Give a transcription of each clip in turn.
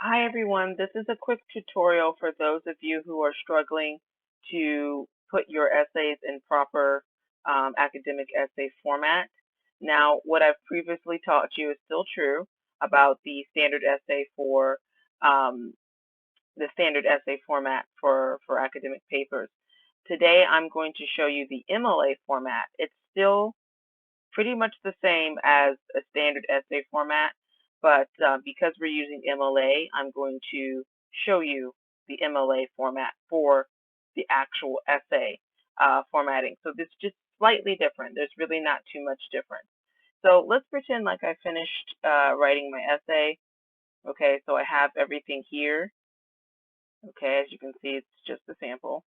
Hi everyone, this is a quick tutorial for those of you who are struggling to put your essays in proper academic essay format. Now, what I've previously taught you is still true about the standard essay for the standard essay format for academic papers. Today, I'm going to show you the MLA format. It's still pretty much the same as a standard essay format, but because we're using MLA, I'm going to show you the MLA format for the actual essay formatting. So this is just slightly different. There's really not too much difference. So let's pretend like I finished writing my essay. Okay, so I have everything here. Okay, as you can see, it's just a sample.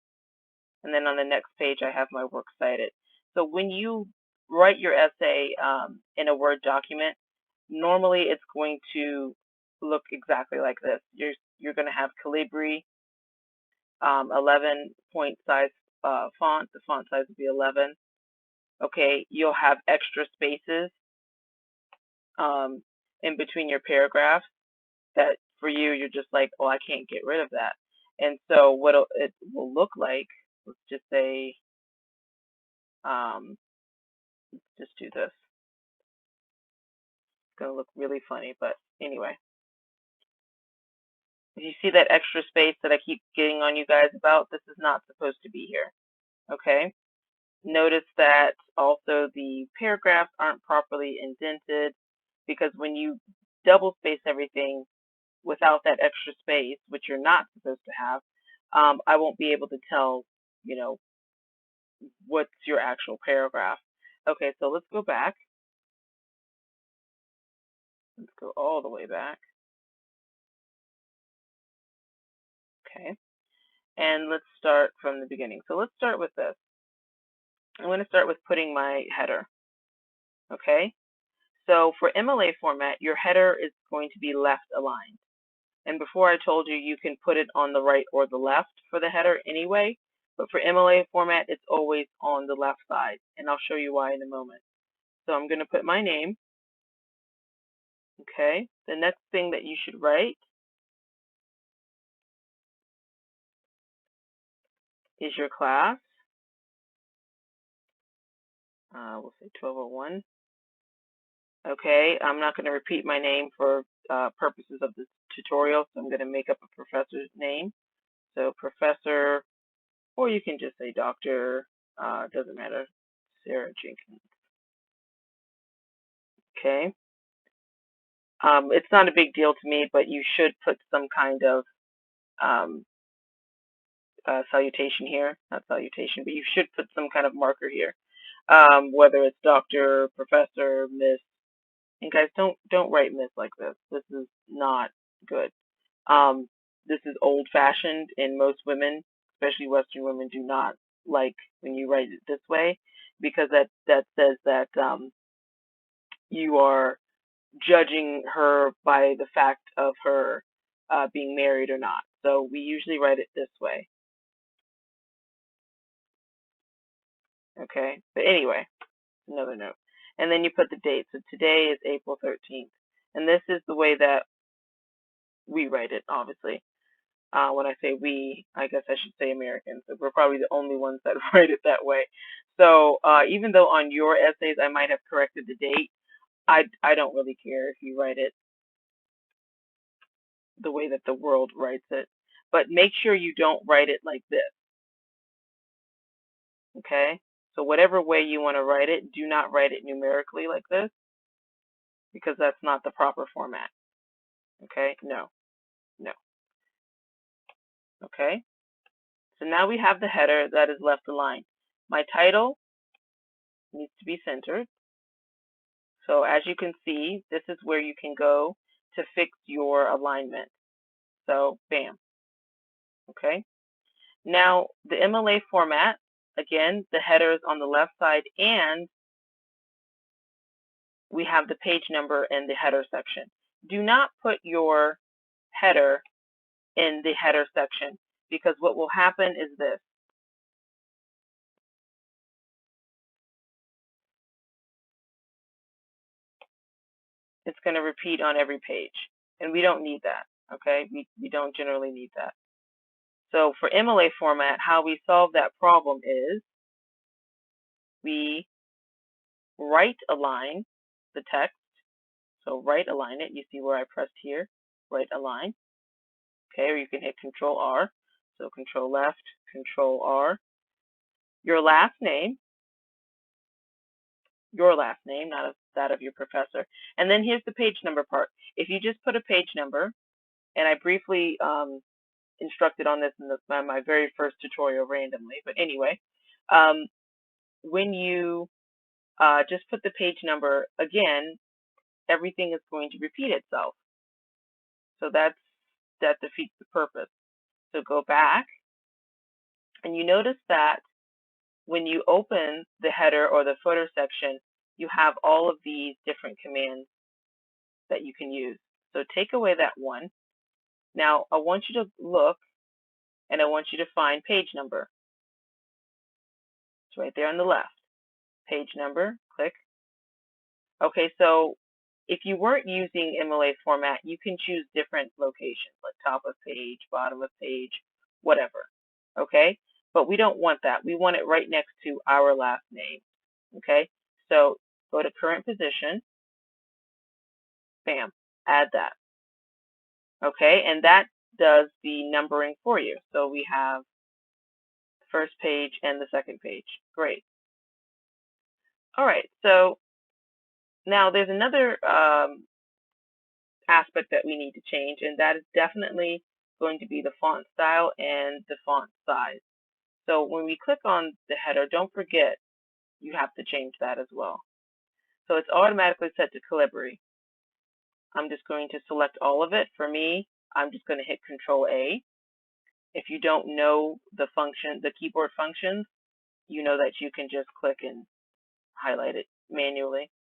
And then on the next page, I have my work cited. So when you write your essay in a Word document, normally it's going to look exactly like this. You're going to have Calibri 11 point size font. The font size will be 11. Okay, you'll have extra spaces in between your paragraphs that for you, you're just like, oh, I can't get rid of that. And so what it will look like, let's just say, just do this. It's going to look really funny, but anyway. If you see that extra space that I keep getting on you guys about, this is not supposed to be here. Okay? Notice that also the paragraphs aren't properly indented, because when you double space everything without that extra space, which you're not supposed to have, I won't be able to tell, what's your actual paragraph. Okay, so let's go back. Let's go all the way back. Okay. And let's start from the beginning. So let's start with this. I'm going to start with putting my header. Okay. So for MLA format, your header is going to be left aligned. And before I told you, you can put it on the right or the left for the header anyway. But for MLA format, it's always on the left side. And I'll show you why in a moment. So I'm going to put my name. Okay. The next thing that you should write is your class. We'll say 1201. Okay, I'm not going to repeat my name for purposes of this tutorial, so I'm going to make up a professor's name. So Professor, or you can just say Dr. Doesn't matter, Sarah Jenkins. Okay. It's not a big deal to me, but you should put some kind of salutation here. Not salutation, but you should put some kind of marker here, whether it's Doctor, Professor, Miss. And guys, don't write Miss like this. This is not good. This is old-fashioned, and most women, especially Western women, do not like when you write it this way, because that says that you are judging her by the fact of her being married or not. So we usually write it this way. Okay, but anyway, another note. And then you put the date. So today is April 13th. And this is the way that we write it, obviously. When I say we, I guess I should say Americans. We're probably the only ones that write it that way. So even though on your essays I might have corrected the date, I don't really care if you write it the way that the world writes it. But make sure you don't write it like this. Okay? So whatever way you want to write it, do not write it numerically like this, because that's not the proper format. Okay? No. No. Okay? So now we have the header that is left aligned. My title needs to be centered. So as you can see, this is where you can go to fix your alignment. So bam. Okay. Now the MLA format, again, the header is on the left side, and we have the page number in the header section. Do not put your header in the header section, because what will happen is this. It's going to repeat on every page, and we don't need that. Okay, we don't generally need that. So for MLA format, how we solve that problem is we right align the text. So right align it. You see where I pressed here, right align. Okay, or you can hit Control R. So Control left, Control R. Your last name, not that of your professor. And then here's the page number part. If you just put a page number, and I briefly instructed on this in my very first tutorial randomly, but anyway, when you just put the page number, again, everything is going to repeat itself. So that defeats the purpose. So go back, and you notice that when you open the header or the footer section, you have all of these different commands that you can use. So take away that one. Now I want you to look, and I want you to find page number. It's right there on the left. Page number, click. Okay, so if you weren't using MLA format, you can choose different locations, like top of page, bottom of page, whatever. Okay, but we don't want that. We want it right next to our last name. Okay, so go to current position, bam, add that. Okay, and that does the numbering for you. So we have the first page and the second page. Great. All right, so now there's another aspect that we need to change, and that is definitely going to be the font style and the font size. So when we click on the header, don't forget you have to change that as well. So it's automatically set to Calibri. I'm just going to select all of it. For me, I'm just going to hit Control A. If you don't know the keyboard functions, you know that you can just click and highlight it manually.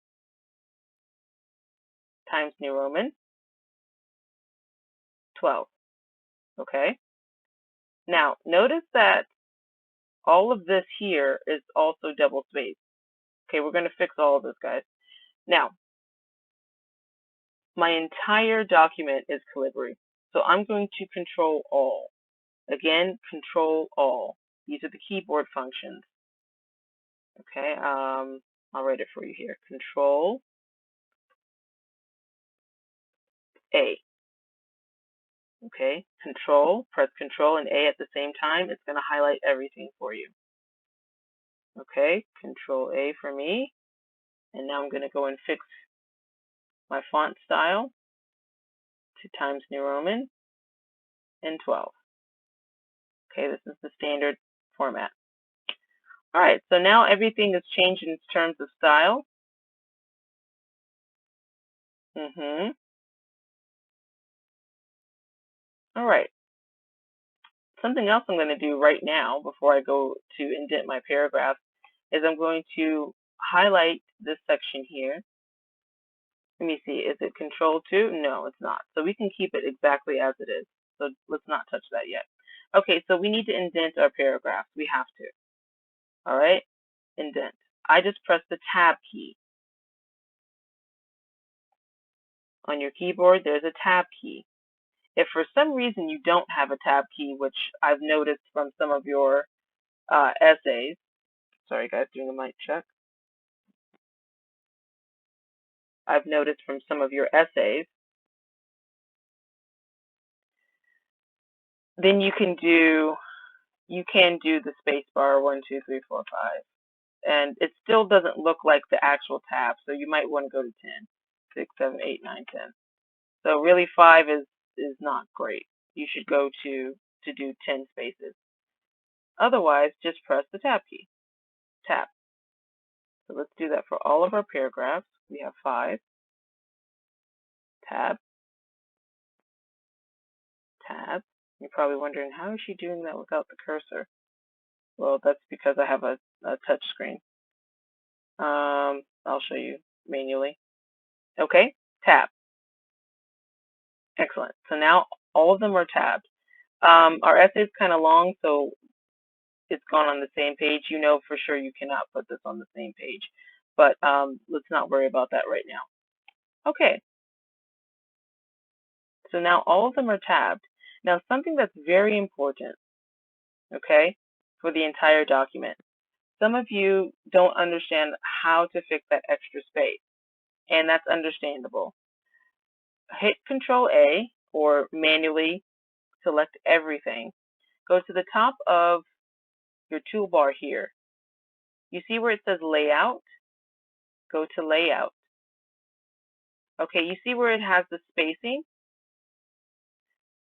Times New Roman 12. Okay. Now notice that all of this here is also double spaced. Okay, we're going to fix all of this, guys. Now, my entire document is Calibri, so I'm going to Control All. Again, Control All. These are the keyboard functions. Okay, I'll write it for you here. Control A. Okay, press Control and A at the same time. It's going to highlight everything for you. Okay, Control A for me. And now I'm going to go and fix my font style to Times New Roman and 12. Okay, this is the standard format. All right, so now everything has changed in terms of style. All right. Something else I'm going to do right now before I go to indent my paragraph is I'm going to highlight this section here. Let me see, is it Control 2? No, it's not. So we can keep it exactly as it is. So let's not touch that yet. Okay, so we need to indent our paragraph. We have to. All right, indent. I just pressed the Tab key. On your keyboard, there's a Tab key. If for some reason you don't have a Tab key, which I've noticed from some of your essays, sorry guys, doing a mic check. I've noticed from some of your essays, then you can do the space bar 1, 2, 3, 4, 5. And it still doesn't look like the actual tab, so you might want to go to 10, 6, 7, 8, 9, 10. So really 5 is not great. You should go to do 10 spaces. Otherwise, just press the tab key. Tab. So let's do that for all of our paragraphs. We have 5. Tab. Tab. You're probably wondering, how is she doing that without the cursor? Well, that's because I have a touch screen. I'll show you manually. Okay, tab. Excellent. So now all of them are tabbed. Our essay is kind of long, so it's gone on the same page. You know for sure you cannot put this on the same page, but let's not worry about that right now. Okay. So now all of them are tabbed. Now something that's very important, okay, for the entire document. Some of you don't understand how to fix that extra space, and that's understandable. Hit Control A or manually select everything. Go to the top of your toolbar here. You see where it says Layout? Go to Layout. Okay, you see where it has the spacing?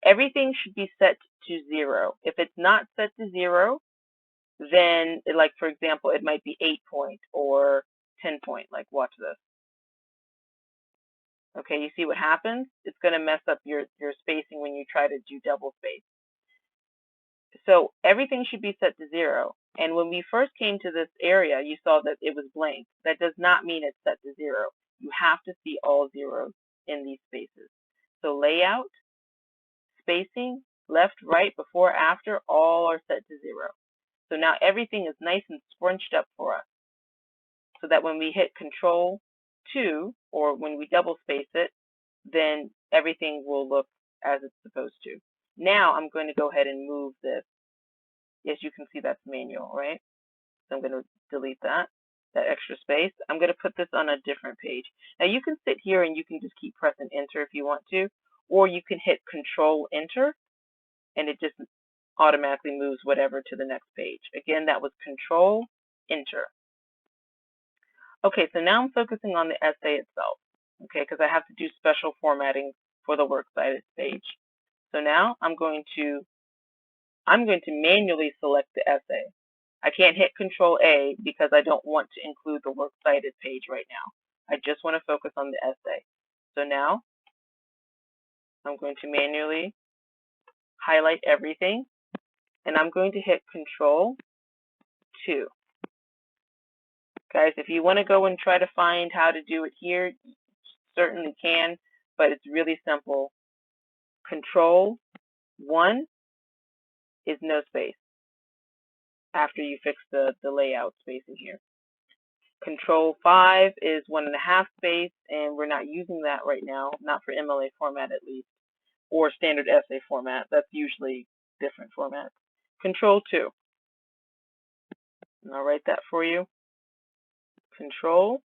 Everything should be set to 0. If it's not set to 0, then, like for example, it might be 8 point or 10 point. Like, watch this. Okay, you see what happens? It's going to mess up your spacing when you try to do double space. So everything should be set to 0. And when we first came to this area, you saw that it was blank. That does not mean it's set to 0. You have to see all zeros in these spaces. So layout, spacing, left, right, before, after, all are set to 0. So now everything is nice and scrunched up for us. So that when we hit Control 2, or when we double space it, then everything will look as it's supposed to. Now I'm going to go ahead and move this. Yes, you can see that's manual, right? So I'm going to delete that extra space. I'm going to put this on a different page. Now you can sit here and you can just keep pressing enter if you want to, or you can hit Control Enter and it just automatically moves whatever to the next page. Again, that was Control Enter. Okay, so now I'm focusing on the essay itself, okay, because I have to do special formatting for the works cited page. So now I'm going to manually select the essay. I can't hit Control A because I don't want to include the works cited page right now. I just want to focus on the essay. So now I'm going to manually highlight everything, and I'm going to hit Control 2. Guys, if you want to go and try to find how to do it here, you certainly can, but it's really simple. Control 1 is no space after you fix the layout spacing here. Control 5 is 1.5 space, and we're not using that right now, not for MLA format at least, or standard essay format. That's usually different formats. Control 2. And I'll write that for you. Control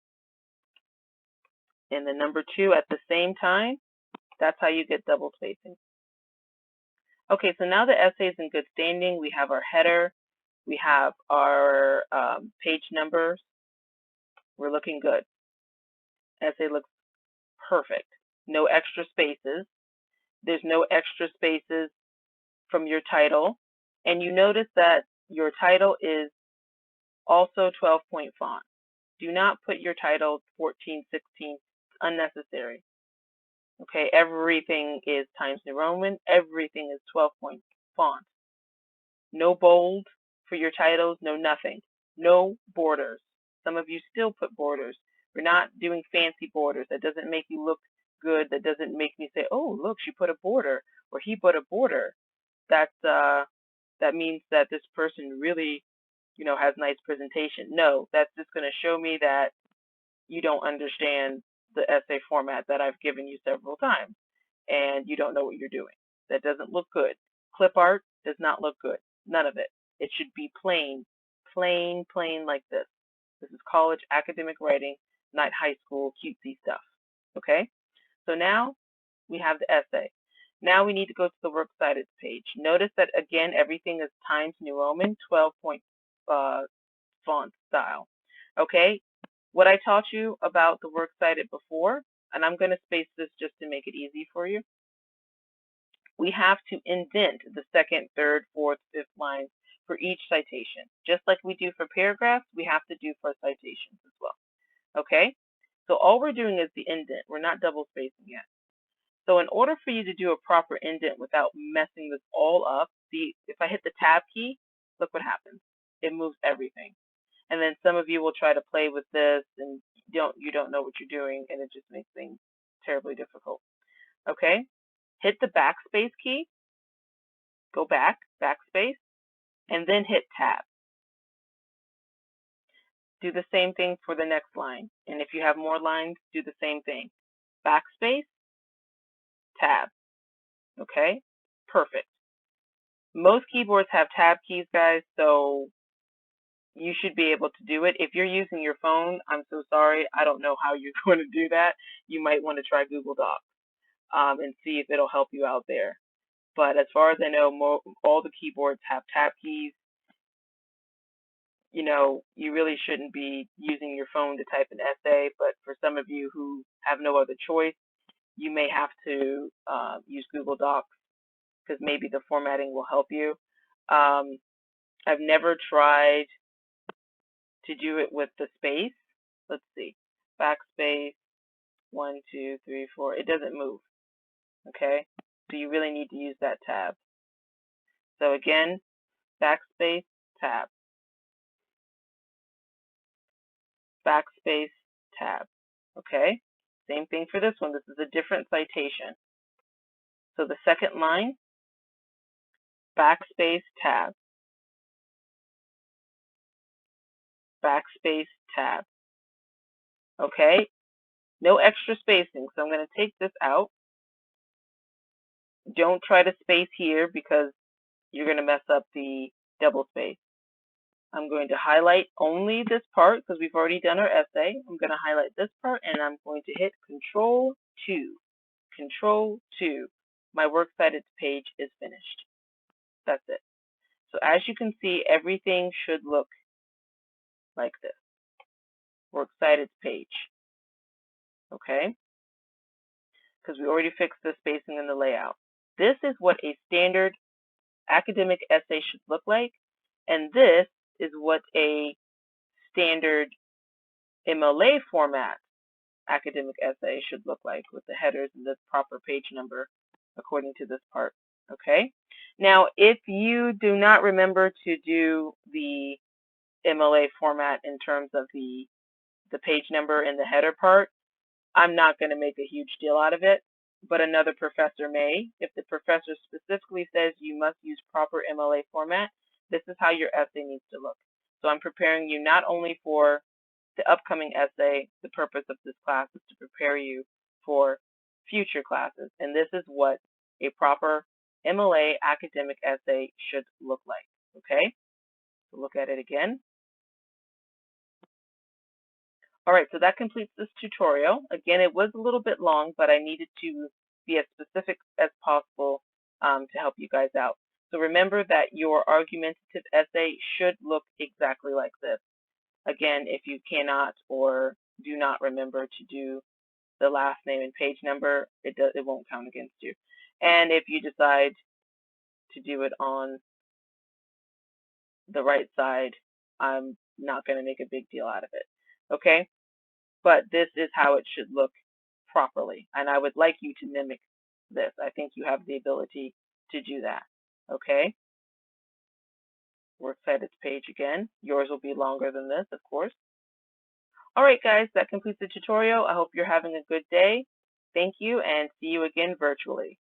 and the number 2 at the same time. That's how you get double spacing. Okay, so now the essay is in good standing. We have our header. We have our page numbers. We're looking good. Essay looks perfect. No extra spaces. There's no extra spaces from your title. And you notice that your title is also 12-point font. Do not put your title 14, 16. It's unnecessary. Okay, everything is Times New Roman. Everything is 12-point font. No bold for your titles, no nothing. No borders. Some of you still put borders. We're not doing fancy borders. That doesn't make you look good. That doesn't make me say, oh, look, she put a border or he put a border. That means that this person really, has nice presentation. No, that's just going to show me that you don't understand the essay format that I've given you several times, and you don't know what you're doing. That doesn't look good. Clip art does not look good. None of it. It should be plain like this. This is college academic writing, not high school cutesy stuff. Okay? So now we have the essay. Now we need to go to the works cited page. Notice that again, everything is Times New Roman, 12-point font style. Okay? What I taught you about the works cited before, and I'm going to space this just to make it easy for you. We have to indent the second, third, fourth, fifth lines for each citation. Just like we do for paragraphs, we have to do for citations as well. Okay? So all we're doing is the indent. We're not double spacing yet. So in order for you to do a proper indent without messing this all up, see, if I hit the tab key, look what happens. It moves everything. And then some of you will try to play with this and you don't know what you're doing, and it just makes things terribly difficult. Okay? Hit the backspace key, go back, backspace, and then hit tab. Do the same thing for the next line. And if you have more lines, do the same thing. Backspace, tab. Okay, perfect. Most keyboards have tab keys, guys, so you should be able to do it. If you're using your phone, I'm so sorry. I don't know how you're going to do that. You might want to try Google Docs and see if it'll help you out there. But as far as I know, all the keyboards have tab keys. You know, you really shouldn't be using your phone to type an essay, but for some of you who have no other choice, you may have to use Google Docs because maybe the formatting will help you. I've never tried to do it with the space. Let's see. Backspace, 1, 2, 3, 4. It doesn't move. Okay? So you really need to use that tab. So again, backspace, tab. Backspace, tab. Okay? Same thing for this one. This is a different citation. So the second line, backspace, tab. Backspace, tab. Okay? No extra spacing. So I'm going to take this out. Don't try to space here because you're going to mess up the double space. I'm going to highlight only this part because we've already done our essay. I'm going to highlight this part and I'm going to hit Control 2. Control 2. My works cited page is finished. That's it. So as you can see, everything should look like this. Works cited page. Okay? Because we already fixed the spacing and the layout. This is what a standard academic essay should look like, and this is what a standard MLA format academic essay should look like with the headers and the proper page number according to this part. Okay? Now, if you do not remember to do the MLA format in terms of the page number and the header part, I'm not going to make a huge deal out of it, but another professor may. If the professor specifically says you must use proper MLA format, this is how your essay needs to look. So I'm preparing you not only for the upcoming essay, the purpose of this class is to prepare you for future classes. And this is what a proper MLA academic essay should look like. Okay? So look at it again. All right, so that completes this tutorial. Again, it was a little bit long, but I needed to be as specific as possible to help you guys out. So remember that your argumentative essay should look exactly like this. Again, if you cannot or do not remember to do the last name and page number, it won't count against you. And if you decide to do it on the right side, I'm not going to make a big deal out of it. Okay? But this is how it should look properly. And I would like you to mimic this. I think you have the ability to do that. Okay? Works cited page again. Yours will be longer than this, of course. All right, guys, that completes the tutorial. I hope you're having a good day. Thank you, and see you again virtually.